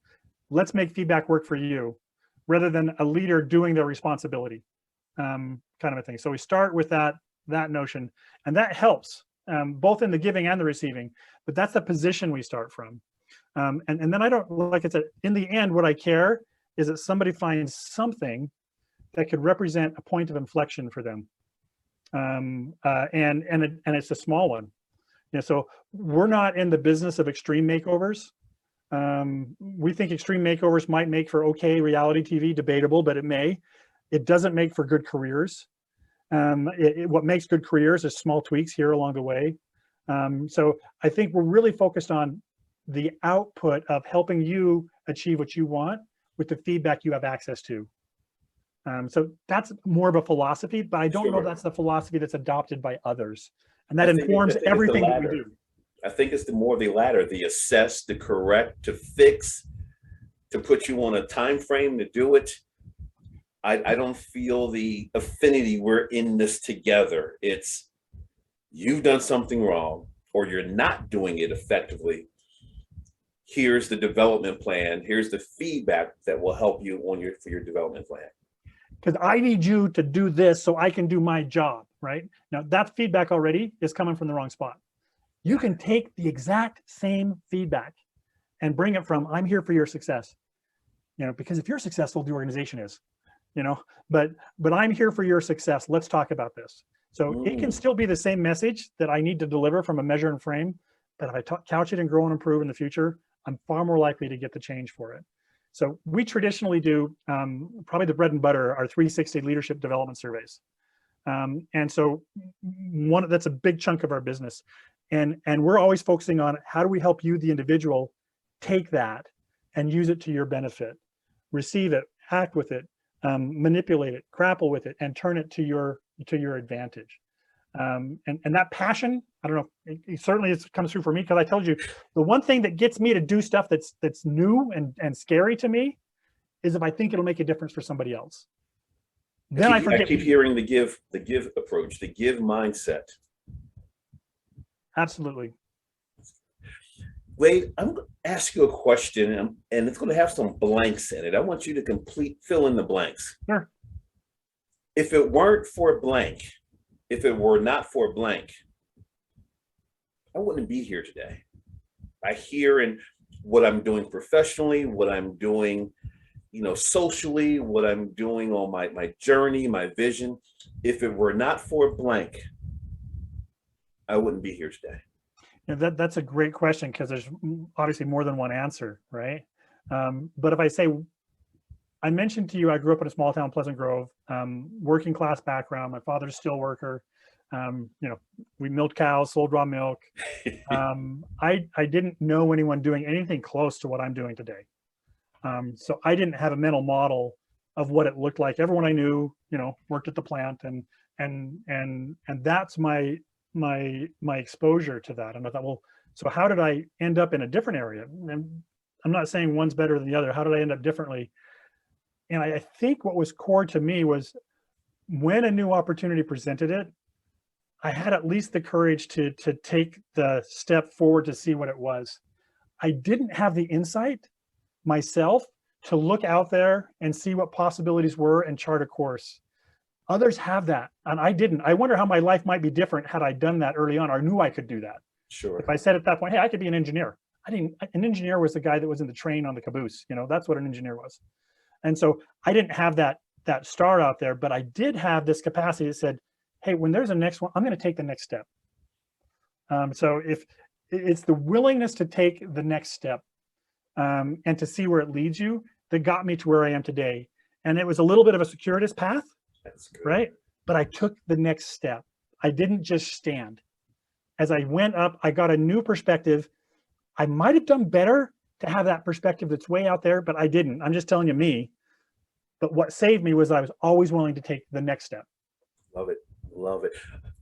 Let's make feedback work for you, rather than a leader doing their responsibility, kind of a thing. So we start with that notion, and that helps both in the giving and the receiving. But that's the position we start from. And then I don't, like I said, in the end, what I care is that somebody finds something that could represent a point of inflection for them. And it's a small one. You know, so we're not in the business of extreme makeovers. We think extreme makeovers might make for okay reality TV, debatable, but it may. It doesn't make for good careers. What makes good careers is small tweaks here along the way. So I think we're really focused on the output of helping you achieve what you want with the feedback you have access to. So that's more of a philosophy, but I don't know if that's the philosophy that's adopted by others. And that informs everything that we do. I think it's the more of the latter, the assess, the correct, to fix, to put you on a time frame to do it. I don't feel the affinity, we're in this together. It's you've done something wrong or you're not doing it effectively, here's the development plan. Here's the feedback that will help you for your development plan. Because I need you to do this so I can do my job, right? Now that feedback already is coming from the wrong spot. You can take the exact same feedback and bring it from, I'm here for your success. Because if you're successful, the organization is, but I'm here for your success. Let's talk about this. So it can still be the same message that I need to deliver from a measure and frame, but if I couch it and grow and improve in the future, I'm far more likely to get the change for it. So we traditionally do probably the bread and butter, our 360 leadership development surveys. And so that's a big chunk of our business. And we're always focusing on how do we help you, the individual, take that and use it to your benefit, receive it, act with it, manipulate it, grapple with it, and turn it to your advantage. And that passion, I don't know, it certainly comes through for me, because I told you the one thing that gets me to do stuff that's new and scary to me is if I think it'll make a difference for somebody else. Then I forget. I keep hearing the give approach, the give mindset. Absolutely. Wade, I'm going to ask you a question, and it's going to have some blanks in it. I want you to fill in the blanks. Sure. If it weren't for blank, if it were not for blank, I wouldn't be here today. I hear in what I'm doing professionally, what I'm doing, socially, what I'm doing on my journey, my vision. If it were not for blank, I wouldn't be here today. That's a great question, because there's obviously more than one answer, right? But if I say, I mentioned to you, I grew up in a small town, Pleasant Grove, working class background. My father's a steel worker. We milked cows, sold raw milk. I didn't know anyone doing anything close to what I'm doing today. So I didn't have a mental model of what it looked like. Everyone I knew, worked at the plant, and that's my exposure to that. And I thought, well, so how did I end up in a different area? And I'm not saying one's better than the other. How did I end up differently? And I think what was core to me was when a new opportunity presented it, I had at least the courage to take the step forward to see what it was. I didn't have the insight myself to look out there and see what possibilities were and chart a course. Others have that, and I didn't. I wonder how my life might be different had I done that early on, or knew I could do that. Sure. If I said at that point, hey, I could be an engineer. An engineer was the guy that was in the train on the caboose. That's what an engineer was. And so I didn't have that star out there, but I did have this capacity that said, hey, when there's a next one, I'm going to take the next step. So if it's the willingness to take the next step and to see where it leads you that got me to where I am today. And it was a little bit of a circuitous path. That's good. Right? But I took the next step. I didn't just stand. As I went up, I got a new perspective. I might have done better to have that perspective that's way out there, but I didn't. I'm just telling you me. But what saved me was I was always willing to take the next step. Love it. Love it.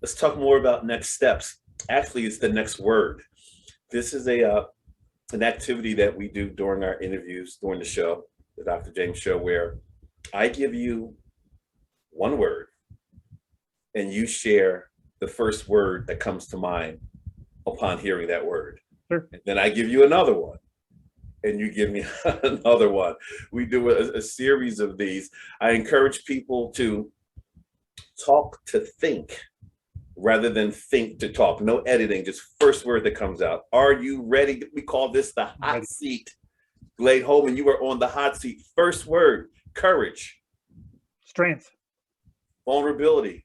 Let's talk more about next steps. Actually, it's the next word. This is an activity that we do during our interviews, during the show, the Dr. James Show, where I give you one word and you share the first word that comes to mind upon hearing that word. Sure. And then I give you another one and you give me another one. We do a series of these. I encourage people to talk to think rather than think to talk. No editing, just first word that comes out. Are you ready? We call this the hot seat. Glade Holman, you are on the hot seat. First word, courage. Strength. Vulnerability.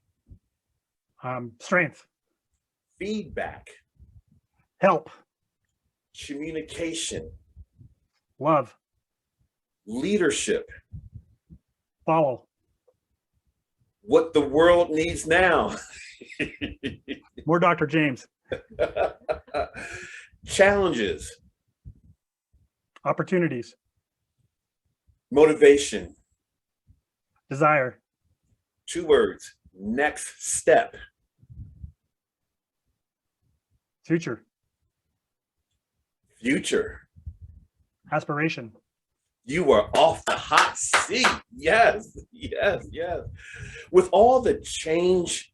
Strength. Feedback. Help. Communication. Love. Leadership. Follow. What the world needs now. More Dr. James. Challenges. Opportunities. Motivation. Desire. 2 words. Next step. Future. Future. Aspiration. You are off the hot seat. Yes, yes, yes. With all the change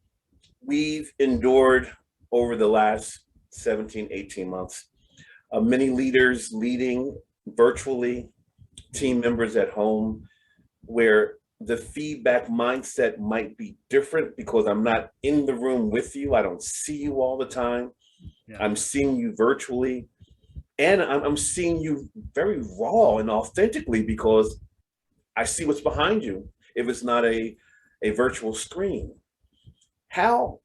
we've endured over the last 17, 18 months. Many leaders leading virtually, team members at home, where the feedback mindset might be different because I'm not in the room with you. I don't see you all the time. Yeah. I'm seeing you virtually, and I'm seeing you very raw and authentically because I see what's behind you if it's not a virtual screen. How,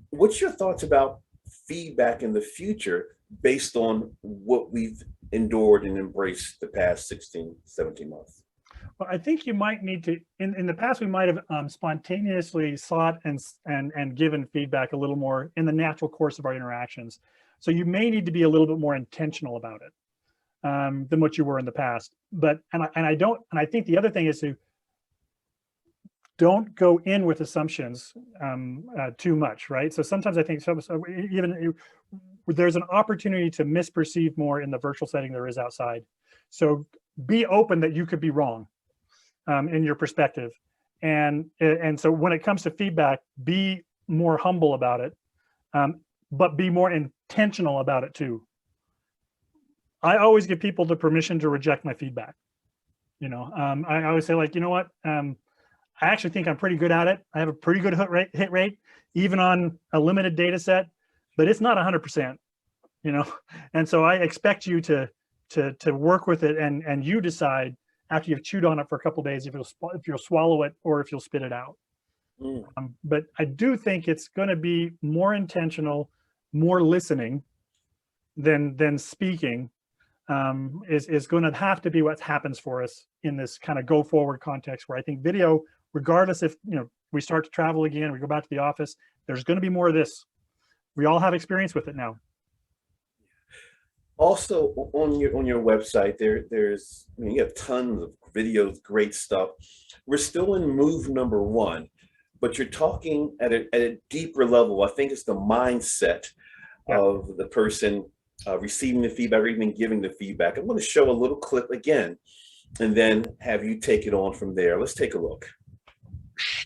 what's your thoughts about feedback in the future based on what we've endured and embraced the past 16, 17 months? Well, I think you might need to, in the past, we might have spontaneously sought and given feedback a little more in the natural course of our interactions. So you may need to be a little bit more intentional about it than what you were in the past. But, and I think the other thing is to don't go in with assumptions too much, right? So sometimes I think even there's an opportunity to misperceive more in the virtual setting there is outside. So be open that you could be wrong in your perspective. And so when it comes to feedback, be more humble about it, but be more intentional about it too. I always give people the permission to reject my feedback. You know, I always say, like, you know what, I actually think I'm pretty good at it. I have a pretty good hit rate, even on a limited data set, but it's not 100%, you know? And so I expect you to work with it, and you decide after you've chewed on it for a couple of days if you'll swallow it or if you'll spit it out. But I do think it's going to be more intentional, more listening than speaking. Is going to have to be what happens for us in this kind of go forward context, where I think video, regardless if, you know, we start to travel again, we go back to the office, there's going to be more of this. We all have experience with it now. Also on your website, there's, I mean, you have tons of videos, great stuff. We're still in move number one, but you're talking at a deeper level. I think it's the mindset of the person receiving the feedback or even giving the feedback. I'm going to show a little clip again and then have you take it on from there. Let's take a look.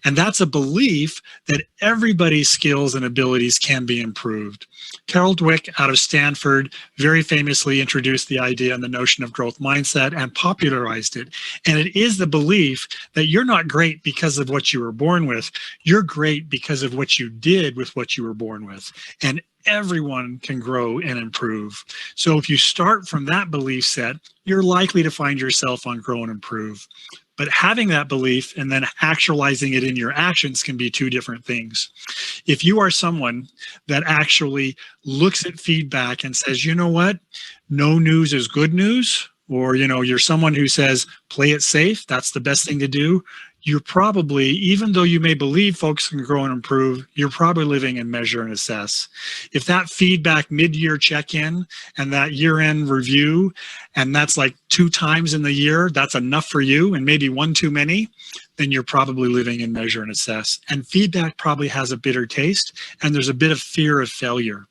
And that's a belief that everybody's skills and abilities can be improved. Carol Dweck out of Stanford very famously introduced the idea and the notion of growth mindset and popularized it. And it is the belief that you're not great because of what you were born with. You're great because of what you did with what you were born with. And everyone can grow and improve. So if you start from that belief set, you're likely to find yourself on grow and improve. But having that belief and then actualizing it in your actions can be two different things. If you are someone that actually looks at feedback and says, you know what, no news is good news, or, you know, you're someone who says, play it safe, that's the best thing to do, you're probably, even though you may believe folks can grow and improve, you're probably living in measure and assess. If that feedback mid-year check-in and that year-end review, and that's like 2 times in the year, that's enough for you, and maybe 1 too many, then you're probably living in measure and assess. And feedback probably has a bitter taste, and there's a bit of fear of failure.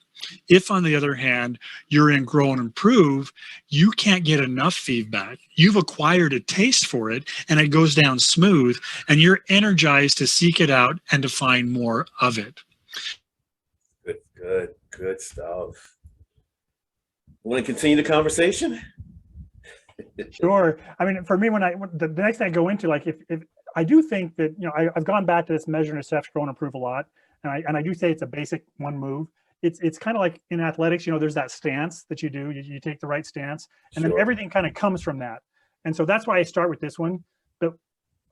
If, on the other hand, you're in grow and improve, you can't get enough feedback. You've acquired a taste for it, and it goes down smooth, and you're energized to seek it out and to find more of it. Good stuff. Want to continue the conversation? Sure. I mean, for me, when the next thing I go into, like, if I do think that, you know, I've gone back to this measure and assess, grow and improve a lot, and I do say it's a basic one move. It's kind of like in athletics, you know, there's that stance that you do, you take the right stance, and then everything kind of comes from that. And so that's why I start with this one. But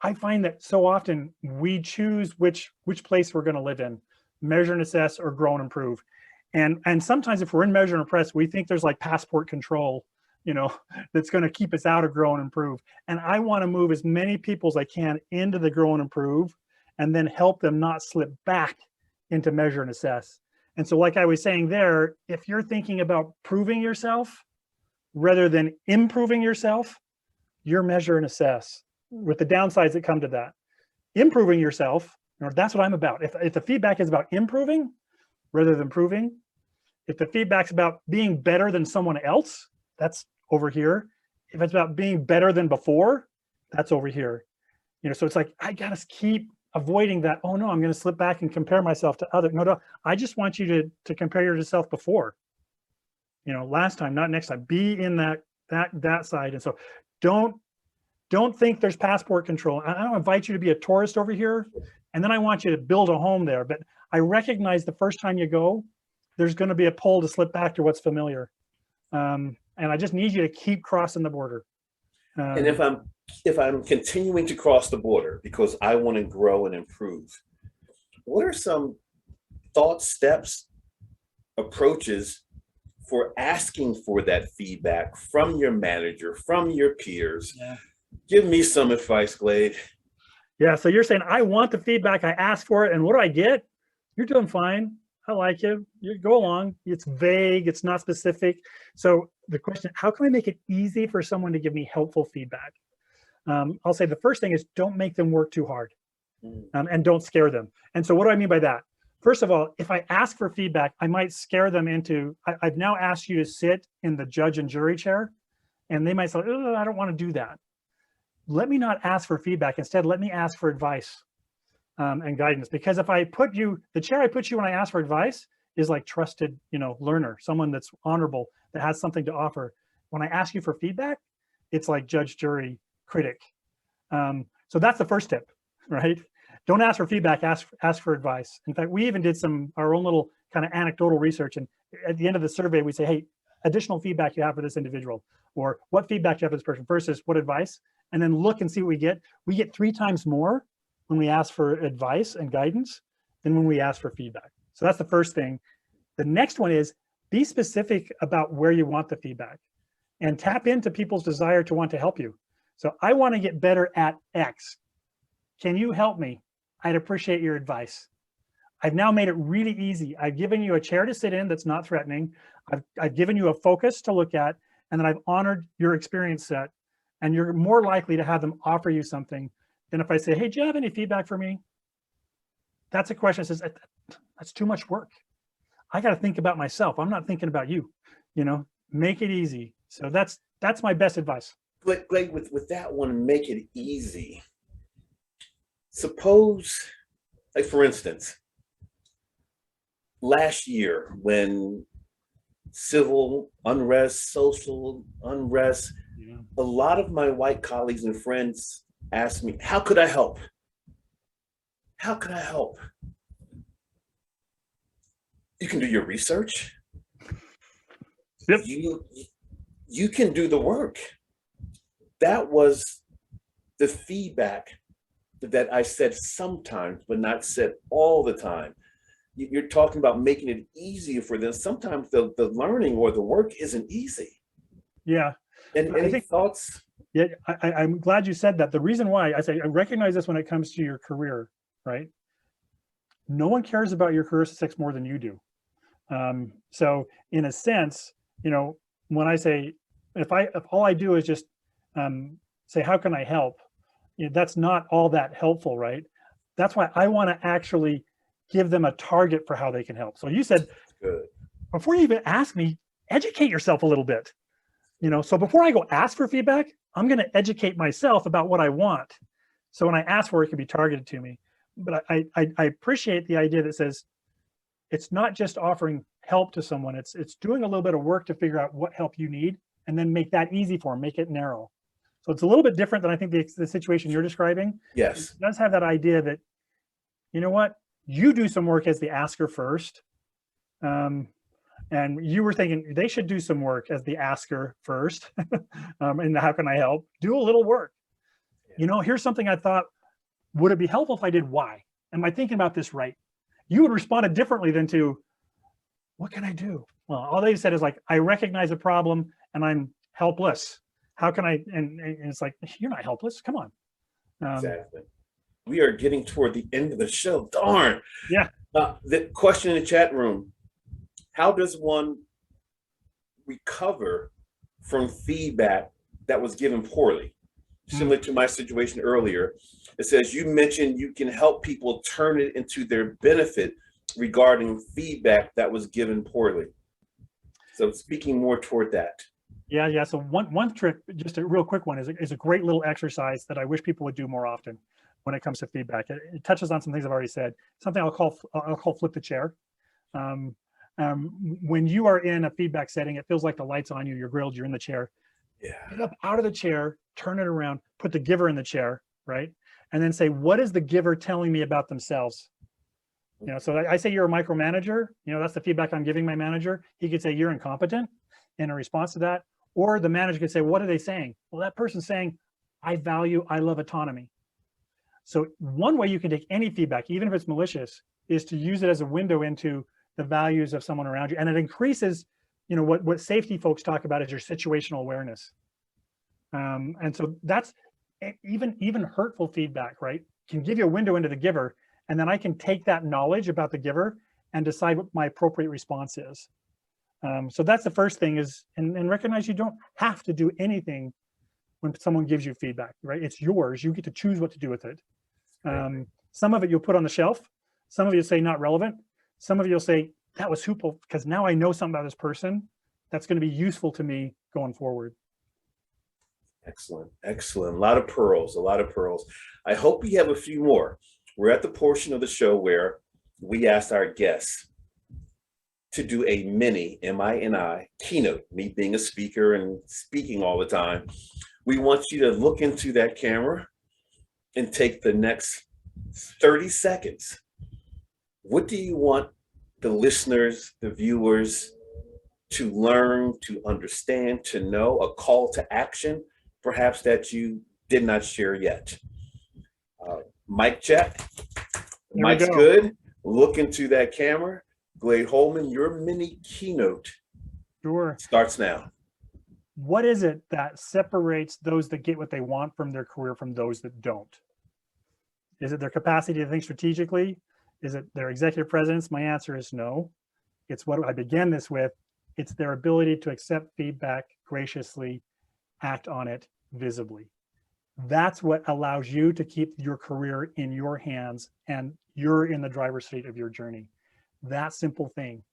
I find that so often we choose which place we're going to live in, measure and assess or grow and improve. And sometimes if we're in measure and impress, we think there's like passport control, you know, that's going to keep us out of grow and improve. And I want to move as many people as I can into the grow and improve, and then help them not slip back into measure and assess. And so, like I was saying there, if you're thinking about proving yourself rather than improving yourself, you're measure and assess, with the downsides that come to that. Improving yourself, you know, that's what I'm about. If the feedback is about improving rather than proving, if the feedback's about being better than someone else, that's over here. If it's about being better than before, that's over here. You know, so it's like, I gotta keep avoiding that. Oh no, I'm going to slip back and compare myself to other. No, I just want you to compare yourself before. Last time, not next time. Be in that side. And so, don't think there's passport control. I don't invite you to be a tourist over here, and then I want you to build a home there. But I recognize the first time you go, there's going to be a pull to slip back to what's familiar. And I just need you to keep crossing the border. And if I'm continuing to cross the border because I want to grow and improve, what are some thoughts, steps, approaches for asking for that feedback from your manager, from your peers? Yeah. Give me some advice, Glade. Yeah, so you're saying, I want the feedback, I ask for it, and what do I get? You're doing fine. I like you. You go along. It's vague. It's not specific. So the question, how can I make it easy for someone to give me helpful feedback? I'll say the first thing is don't make them work too hard, and don't scare them. And so what do I mean by that? First of all, if I ask for feedback, I might scare them into, I've now asked you to sit in the judge and jury chair, and they might say, oh, I don't want to do that. Let me not ask for feedback. Instead, let me ask for advice and guidance. Because if I put you, the chair I put you when I ask for advice is like trusted, learner, someone that's honorable, that has something to offer. When I ask you for feedback, it's like judge, jury, critic. So that's the first tip, right? Don't ask for feedback, ask for advice. In fact, we even did our own little kind of anecdotal research. And at the end of the survey, we say, hey, additional feedback you have for this individual, or what feedback you have for this person versus what advice, and then look and see what we get. We get 3 times more when we ask for advice and guidance than when we ask for feedback. So that's the first thing. The next one is be specific about where you want the feedback and tap into people's desire to want to help you. So I want to get better at X. Can you help me? I'd appreciate your advice. I've now made it really easy. I've given you a chair to sit in that's not threatening. I've given you a focus to look at, and then I've honored your experience set, and you're more likely to have them offer you something than if I say, hey, do you have any feedback for me? That's a question that says, that's too much work. I got to think about myself. I'm not thinking about you, make it easy. So that's my best advice. Glade, with that one, make it easy. Suppose, like for instance, last year when civil unrest, social unrest, a lot of my white colleagues and friends asked me, how could I help? How could I help? You can do your research. Yep. You can do the work. That was the feedback that I said sometimes, but not said all the time. You're talking about making it easier for them. Sometimes the learning or the work isn't easy. Yeah. And any thoughts? Yeah, I'm glad you said that. The reason why I say I recognize this when it comes to your career, right? No one cares about your career success more than you do. So in a sense, when I say, if all I do is just say, how can I help? That's not all that helpful, right? That's why I want to actually give them a target for how they can help. So you said, good. Before you even ask me, educate yourself a little bit. So before I go ask for feedback, I'm going to educate myself about what I want. So when I ask for it, it can be targeted to me. But I appreciate the idea that says, it's not just offering help to someone, it's doing a little bit of work to figure out what help you need and then make that easy for them, make it narrow. So it's a little bit different than I think the situation you're describing. Yes. It does have that idea that, you do some work as the asker first. And you were thinking they should do some work as the asker first. And how can I help? Do a little work. Here's something I thought, would it be helpful if I did Y? Am I thinking about this right? You would respond differently than to, what can I do? Well, all they said is like, I recognize a problem and I'm helpless. How can I, and it's like, you're not helpless, come on. Exactly. We are getting toward the end of the show, darn. Yeah. The question in the chat room, how does one recover from feedback that was given poorly? Similar to my situation earlier, it says you mentioned you can help people turn it into their benefit regarding feedback that was given poorly. So speaking more toward that. Yeah. So one trick, just a real quick one, is a great little exercise that I wish people would do more often. when it comes to feedback. It touches on some things I've already said. Something I'll call flip the chair. When you are in a feedback setting, it feels like the light's on you, you're grilled, you're in the chair. Yeah. Get up out of the chair, turn it around, put the giver in the chair, right? And then say, what is the giver telling me about themselves? So I say you're a micromanager, that's the feedback I'm giving my manager. He could say you're incompetent in a response to that. Or the manager could say, what are they saying? Well, that person's saying, I love autonomy. So one way you can take any feedback, even if it's malicious, is to use it as a window into the values of someone around you. And it increases, what safety folks talk about is your situational awareness. And so that's even hurtful feedback, right? Can give you a window into the giver. And then I can take that knowledge about the giver and decide what my appropriate response is. So that's the first thing is, and recognize you don't have to do anything when someone gives you feedback, right? It's yours. You get to choose what to do with it. Some of it you'll put on the shelf. Some of you say not relevant. Some of you will say that was super because now I know something about this person that's going to be useful to me going forward. Excellent. Excellent. A lot of pearls. I hope we have a few more. We're at the portion of the show where we asked our guests to do a mini MINI keynote, me being a speaker and speaking all the time. We want you to look into that camera and take the next 30 seconds. What do you want the listeners, the viewers to learn, to understand, to know, a call to action, perhaps that you did not share yet? Mic check. Mic's good. Look into that camera. Glade Holman, your mini keynote starts now. What is it that separates those that get what they want from their career from those that don't? Is it their capacity to think strategically? Is it their executive presence? My answer is no. It's what I began this with. It's their ability to accept feedback graciously, act on it visibly. That's what allows you to keep your career in your hands and you're in the driver's seat of your journey. That simple thing.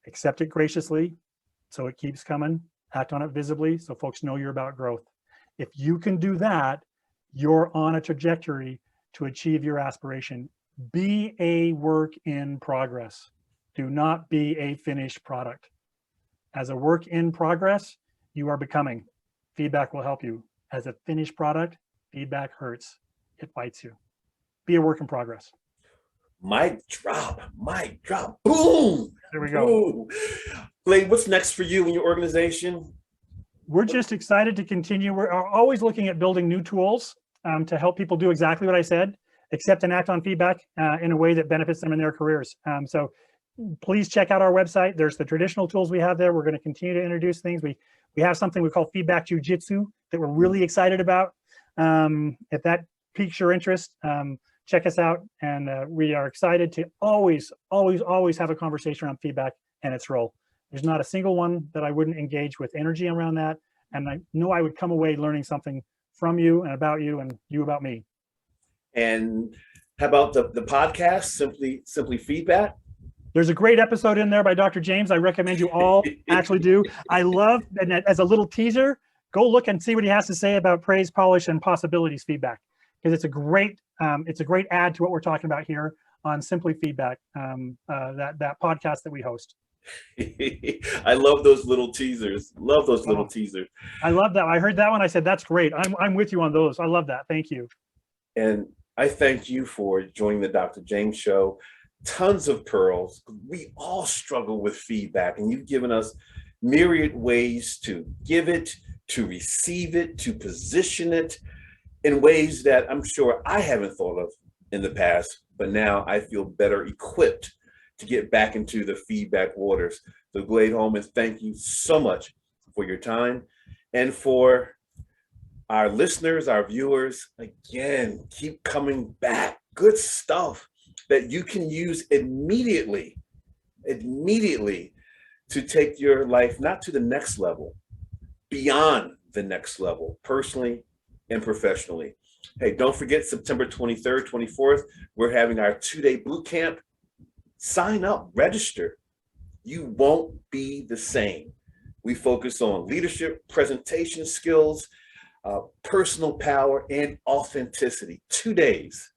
Accept it graciously so it keeps coming. Act on it visibly so folks know you're about growth. If you can do that, you're on a trajectory to achieve your aspiration. Be a work in progress. Do not be a finished product. As a work in progress, you are becoming. Feedback will help you. As a finished product, feedback hurts. It bites you. Be a work in progress. Mic drop. Boom. There we go. Boom. Glade, what's next for you and your organization? We're just excited to continue. We're always looking at building new tools to help people do exactly what I said, accept and act on feedback in a way that benefits them in their careers. So please check out our website. There's the traditional tools we have there. We're going to continue to introduce things. We have something we call feedback jujitsu that we're really excited about. If that piques your interest, check us out. And we are excited to always have a conversation around feedback and its role. There's not a single one that I wouldn't engage with energy around that. And I know I would come away learning something from you and you about me. And how about the podcast, Simply Feedback? There's a great episode in there by Dr. James. I recommend you all actually do. I love, and as a little teaser, go look and see what he has to say about praise, polish, and possibilities feedback, because it's a great add to what we're talking about here on Simply Feedback, that podcast that we host. I love those little teasers. Teasers. I love that. I heard that one. I said, that's great. I'm with you on those. I love that. Thank you. And I thank you for joining the Dr. James Show. Tons of pearls. We all struggle with feedback, and you've given us myriad ways to give it, to receive it, to position it in ways that I'm sure I haven't thought of in the past, but now I feel better equipped to get back into the feedback waters. So Glade Holman, thank you so much for your time. And for our listeners, our viewers, again, keep coming back. Good stuff that you can use immediately to take your life not to the next level, beyond the next level, personally and professionally. Hey, don't forget September 23rd, 24th, we're having our 2-day boot camp. Sign up, register. You won't be the same. We focus on leadership, presentation skills, personal power and authenticity. 2 days,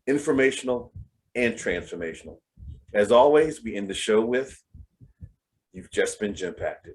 informational and transformational. As always, we end the show with, you've just been Gym-Pacted.